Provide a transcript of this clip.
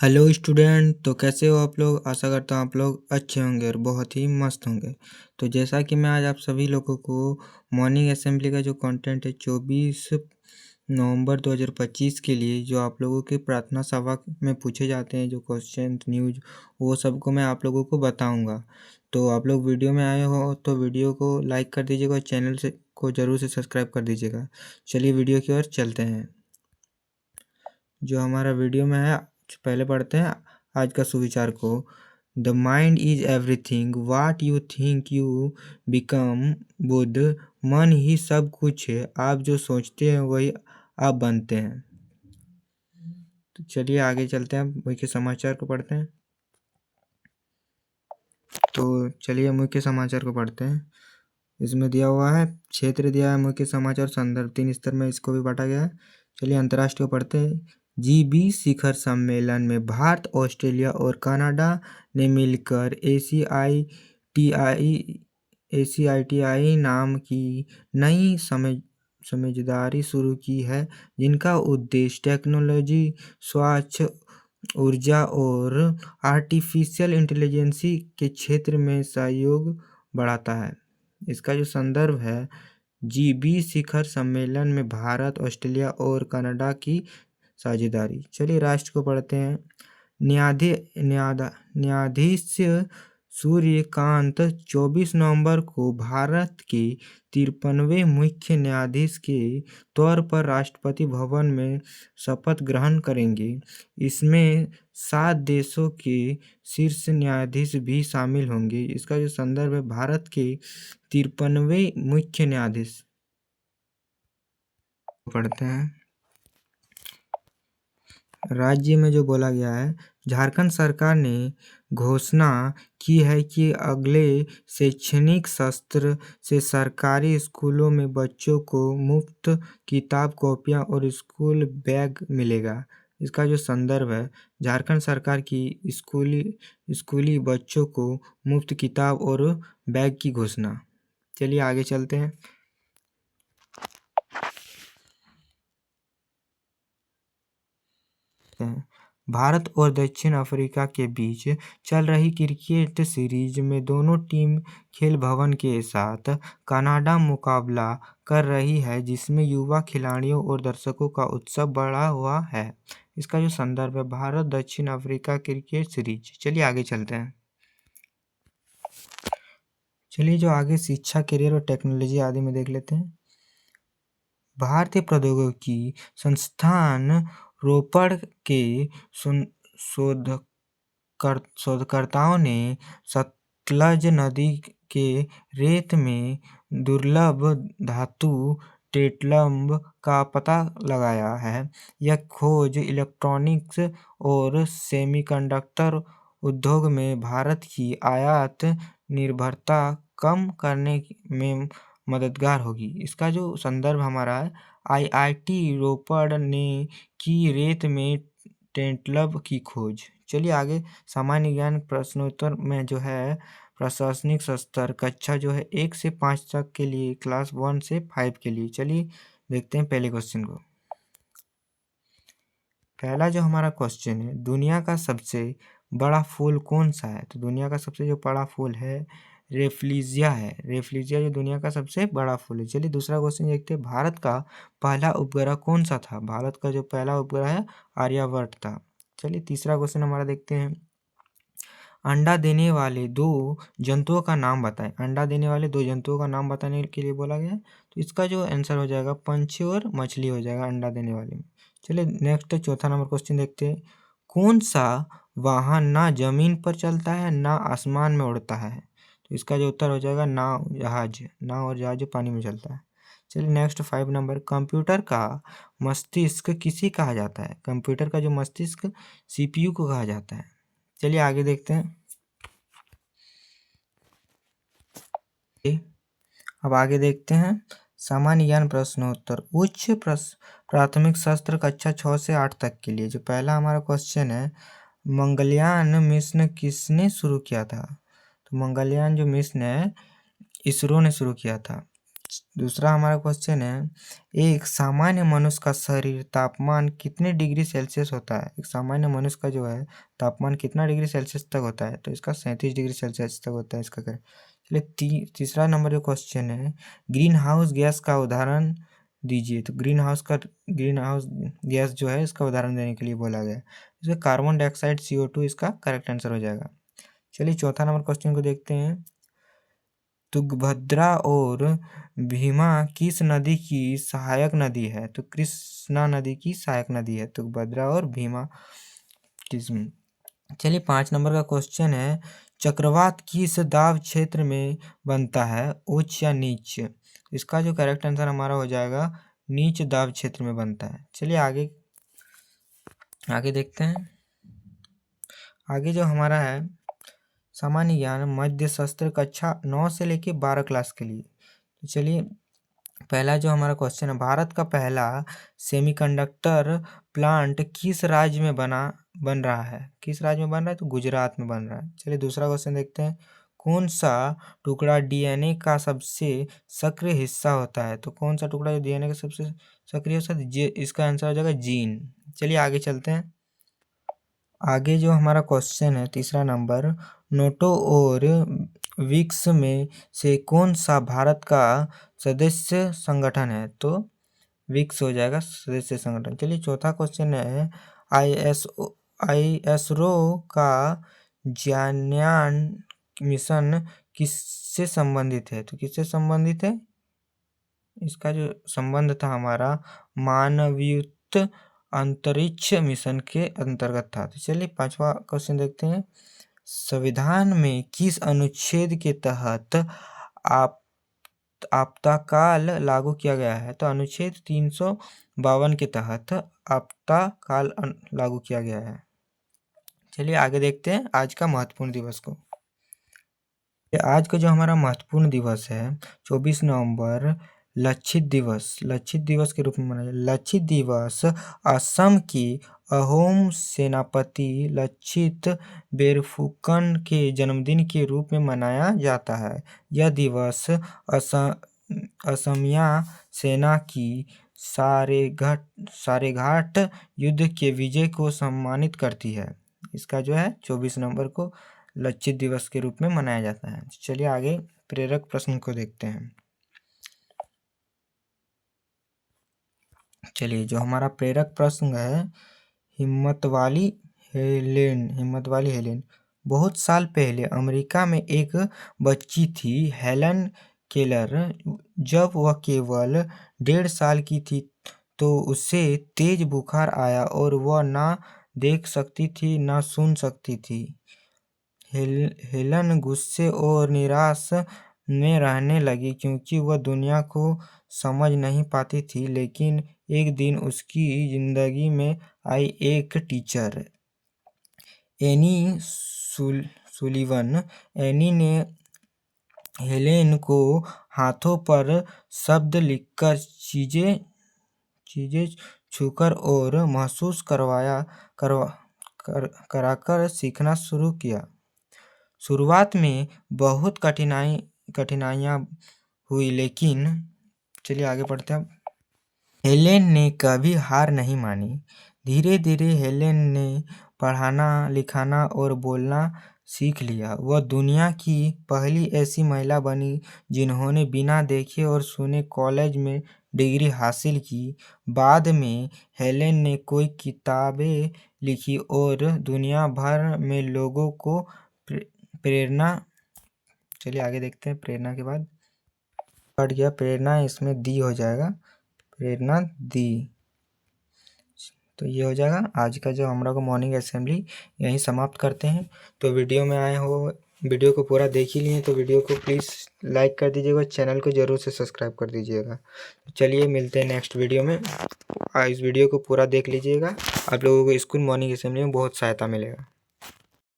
Hello student. तो कैसे हो आप लोग? आशा करता हूँ आप लोग अच्छे होंगे और बहुत ही मस्त होंगे। तो जैसा कि मैं आज आप सभी लोगों को मॉर्निंग असेंबली का जो कंटेंट है 24 नवंबर 2025 के लिए जो आप लोगों के प्रार्थना सभा में पूछे जाते हैं जो क्वेश्चन न्यूज, वो सबको मैं आप लोगों को बताऊंगा। तो आप लोग वीडियो में आए हो तो वीडियो को लाइक कर दीजिएगा और चैनल से को ज़रूर से सब्सक्राइब कर दीजिएगा। चलिए वीडियो की ओर चलते हैं। जो हमारा वीडियो में है पहले पढ़ते हैं आज का सुविचार को। The mind is everything, what you think you become. Buddha, मन ही सब कुछ है, आप जो सोचते हैं वही आप बनते हैं। तो चलिए आगे चलते हैं, मुख्य समाचार को पढ़ते हैं। तो चलिए मुख्य समाचार को पढ़ते हैं। इसमें दिया हुआ है क्षेत्र दिया है, मुख्य समाचार संदर्भ 3 स्तर में इसको भी बांटा गया है। चलिए अंतर्राष्ट्रीय पढ़ते हैं। जी20 शिखर सम्मेलन में भारत, ऑस्ट्रेलिया और कनाडा ने मिलकर एसीआईटीआई नाम की नई समझदारी शुरू की है, जिनका उद्देश्य टेक्नोलॉजी, स्वच्छ ऊर्जा और आर्टिफिशियल इंटेलिजेंस के क्षेत्र में सहयोग बढ़ाता है। इसका जो संदर्भ है, जी20 शिखर सम्मेलन में भारत, ऑस्ट्रेलिया और कनाडा की साझेदारी। चलिए राष्ट्र को पढ़ते हैं। न्यायाधीश सूर्यकांत 24 नवंबर को भारत के 53वें मुख्य न्यायाधीश के तौर पर राष्ट्रपति भवन में शपथ ग्रहण करेंगे। इसमें 7 देशों के शीर्ष न्यायाधीश भी शामिल होंगे। इसका जो संदर्भ है, भारत के 53वें मुख्य न्यायाधीश पढ़ते हैं। राज्य में जो बोला गया है, झारखंड सरकार ने घोषणा की है कि अगले शैक्षणिक सत्र से सरकारी स्कूलों में बच्चों को मुफ्त किताब, कॉपियां और स्कूल बैग मिलेगा। इसका जो संदर्भ है, झारखंड सरकार की स्कूली बच्चों को मुफ्त किताब और बैग की घोषणा। चलिए आगे चलते हैं। भारत और दक्षिण अफ्रीका के बीच चल रही क्रिकेट सीरीज में दोनों टीम खेल भवन के साथ कनाडा मुकाबला कर रही है, जिसमें युवा खिलाड़ियों और दर्शकों का उत्साह बढ़ा हुआ है। इसका जो संदर्भ है, भारत दक्षिण अफ्रीका क्रिकेट सीरीज। चलिए आगे चलते हैं। चलिए जो आगे शिक्षा, करियर और टेक्नोलॉजी आदि में देख लेते हैं। भारतीय प्रौद्योगिकी संस्थान रोपड़ के शोधकर्ताओं ने सतलज नदी के रेत में दुर्लभ धातु टेट्लम का पता लगाया है। यह खोज इलेक्ट्रॉनिक्स और सेमीकंडक्टर उद्योग में भारत की आयात निर्भरता कम करने में मददगार होगी। इसका जो संदर्भ हमारा है, आईआईटी रोपड़ ने की रेत में टेट्लम की खोज। चलिए आगे सामान्य ज्ञान प्रश्नोत्तर में जो है प्रशासनिक स्तर कक्षा जो है 1 से 5 तक के लिए, क्लास 1 से 5 के लिए। चलिए देखते हैं पहले क्वेश्चन को। पहला जो हमारा क्वेश्चन है, दुनिया का सबसे बड़ा फूल कौन सा है? तो दुनिया का सबसे जो बड़ा फूल है रेफ्लिजिया है। रेफ्लिजिया जो दुनिया का सबसे बड़ा फूल है। चलिए दूसरा क्वेश्चन देखते हैं। भारत का पहला उपग्रह कौन सा था? भारत का जो पहला उपग्रह है आर्यभट्ट था। चलिए तीसरा क्वेश्चन हमारा देखते हैं। अंडा देने वाले 2 जंतुओं का नाम बताएं। अंडा देने वाले 2 जंतुओं का नाम बताने के लिए बोला गया है। तो इसका जो आंसर हो जाएगा पंछी और मछली हो जाएगा अंडा देने वाले में। चलिए नेक्स्ट चौथा नंबर क्वेश्चन देखते हैं। कौन सा वाहन ना जमीन पर चलता है ना आसमान में उड़ता है? तो इसका जो उत्तर हो जाएगा नाव, जहाज। नाव और जहाज जो पानी में चलता है। चलिए नेक्स्ट 5 नंबर, कंप्यूटर का मस्तिष्क किसे कहा जाता है? कंप्यूटर का जो मस्तिष्क सीपीयू को कहा जाता है। चलिए आगे देखते हैं। अब आगे देखते हैं सामान्य ज्ञान प्रश्नोत्तर उच्च प्राथमिक शस्त्र कक्षा 6 से 8 तक के लिए। जो पहला हमारा क्वेश्चन है, मंगलयान मिशन किसने शुरू किया था? तो मंगलयान जो मिशन है इसरो ने शुरू किया था। दूसरा हमारा क्वेश्चन है, एक सामान्य मनुष्य का शरीर तापमान कितने डिग्री सेल्सियस होता है? एक सामान्य मनुष्य का जो है तापमान कितना डिग्री सेल्सियस तक होता है? तो इसका 37 डिग्री सेल्सियस तक होता है इसका करें। चलिए तीसरा नंबर जो क्वेश्चन है, ग्रीन हाउस गैस का उदाहरण दीजिए। तो ग्रीन हाउस गैस जो है इसका उदाहरण देने के लिए बोला गया है। इसमें कार्बन डाइऑक्साइड CO2 इसका करेक्ट आंसर हो जाएगा। चलिए चौथा नंबर क्वेश्चन को देखते हैं। तुंगभद्रा और भीमा किस नदी की सहायक नदी है? तो कृष्णा नदी की सहायक नदी है तुंगभद्रा और भीमा किस। चलिए 5 नंबर का क्वेश्चन है, चक्रवात किस दाब क्षेत्र में बनता है, उच्च या नीच? इसका जो करेक्ट आंसर हमारा हो जाएगा नीच दाब क्षेत्र में बनता है। चलिए आगे देखते हैं। आगे जो हमारा है सामान्य ज्ञान मध्य सत्र कक्षा 9 से लेके 12 क्लास के लिए। तो चलिए पहला जो हमारा क्वेश्चन है, भारत का पहला सेमीकंडक्टर प्लांट किस राज्य में बन रहा है? किस राज्य में बन रहा है? तो गुजरात में बन रहा है। चलिए दूसरा क्वेश्चन देखते हैं, कौन सा टुकड़ा DNA का सबसे सक्रिय हिस्सा होता है? तो कौन सा टुकड़ा जो DNA का सबसे सक्रिय हिस्सा है? इसका आंसर हो जाएगा जीन। चलिए आगे चलते हैं। आगे जो हमारा क्वेश्चन है तीसरा नंबर, नाटो और ब्रिक्स में से कौन सा भारत का सदस्य संगठन है? तो ब्रिक्स हो जाएगा सदस्य संगठन। चलिए चौथा क्वेश्चन है, ISRO का ज्ञानयान मिशन किससे संबंधित है? तो किससे संबंधित है? इसका जो संबंध था हमारा मानवयुक्त अंतरिक्ष मिशन के अंतर्गत था। तो चलिए 5वां क्वेश्चन देखते हैं, संविधान में किस अनुच्छेद के तहत आपातकाल लागू किया गया है? तो अनुच्छेद 352 के तहत आपातकाल लागू किया गया है। चलिए आगे देखते हैं आज का महत्वपूर्ण दिवस को। आज का जो हमारा महत्वपूर्ण दिवस है 24 नवंबर लक्षित दिवस के रूप में मनाया। लक्षित दिवस असम की अहोम सेनापति लक्षित बोरफुकन के जन्मदिन के रूप में मनाया जाता है। यह दिवस असमिया सेना की सारेघाट युद्ध के विजय को सम्मानित करती है। इसका जो है 24 नवंबर को लक्षित दिवस के रूप में मनाया जाता है। चलिए आगे प्रेरक प्रश्न को देखते हैं। चलिए जो हमारा प्रेरक प्रश्न है, हिम्मत वाली हेलेन। बहुत साल पहले अमेरिका में एक बच्ची थी हेलन केलर। जब वह केवल 1.5 साल की थी तो उसे तेज बुखार आया और वह ना देख सकती थी ना सुन सकती थी। हेलन गुस्से और निराश में रहने लगी क्योंकि वह दुनिया को समझ नहीं पाती थी। लेकिन एक दिन उसकी जिंदगी में आई एक टीचर, एनी सुलिवन। एनी ने हेलेन को हाथों पर शब्द लिखकर, चीजें छूकर और महसूस कराकर सीखना शुरू किया। शुरुआत में बहुत कठिनाइयाँ हुई, लेकिन चलिए आगे पढ़ते हैं। हेलेन ने कभी हार नहीं मानी। धीरे धीरे हेलेन ने पढ़ना लिखना और बोलना सीख लिया। वह दुनिया की पहली ऐसी महिला बनी जिन्होंने बिना देखे और सुने कॉलेज में डिग्री हासिल की। बाद में हेलेन ने कई किताबें लिखी और दुनिया भर में लोगों को प्रेरणा। चलिए आगे देखते हैं। प्रेरणा के बाद कट गया, प्रेरणा इसमें दी हो जाएगा, प्रेरणा दी। तो ये हो जाएगा आज का जो हमारा को मॉर्निंग असेंबली यहीं समाप्त करते हैं। तो वीडियो में आए हो, वीडियो को पूरा देख ही लिए तो वीडियो को प्लीज़ लाइक कर दीजिएगा, चैनल को ज़रूर से सब्सक्राइब कर दीजिएगा। चलिए मिलते हैं नेक्स्ट वीडियो में। इस वीडियो को पूरा देख लीजिएगा, आप लोगों को स्कूल मॉर्निंग असेंबली में बहुत सहायता मिलेगा।